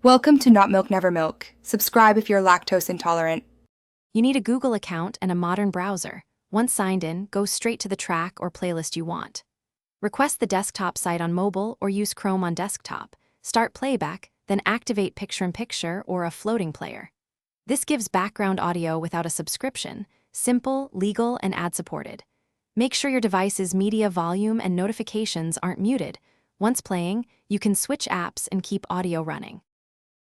Welcome to Not Milk Never Milk. Subscribe if you're lactose intolerant. You need a Google account and a modern browser. Once signed in, go straight to the track or playlist you want. Request the desktop site on mobile or use Chrome on desktop. Start playback, then activate picture-in-picture or a floating player. This gives background audio without a subscription, simple, legal, and ad-supported. Make sure your device's media volume and notifications aren't muted. Once playing, you can switch apps and keep audio running.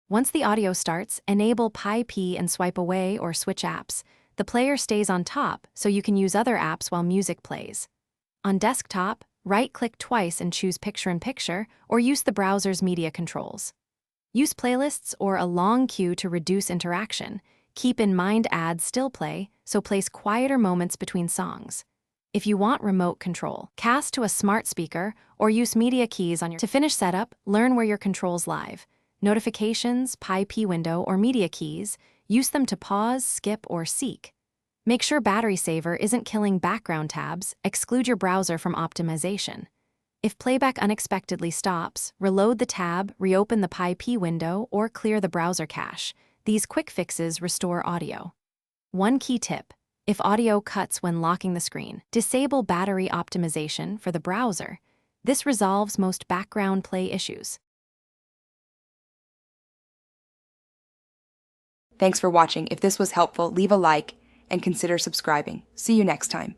Once the audio starts, enable Pi-P and swipe away or switch apps. The player stays on top, so you can use other apps while music plays. On desktop, right-click twice and choose Picture-in-Picture, or use the browser's media controls. Use playlists or a long queue to reduce interaction. Keep in mind ads still play, so place quieter moments between songs. If you want remote control, cast to a smart speaker or use media keys on your... To finish setup, learn where your controls live. Notifications, Pi-P window, or media keys, use them to pause, skip, or seek. Make sure battery saver isn't killing background tabs, exclude your browser from optimization. If playback unexpectedly stops, reload the tab, reopen the Pi-P window, or clear the browser cache. These quick fixes restore audio. One key tip: if audio cuts when locking the screen, disable battery optimization for the browser. This resolves most background play issues. Thanks for watching. If this was helpful, leave a like and consider subscribing. See you next time.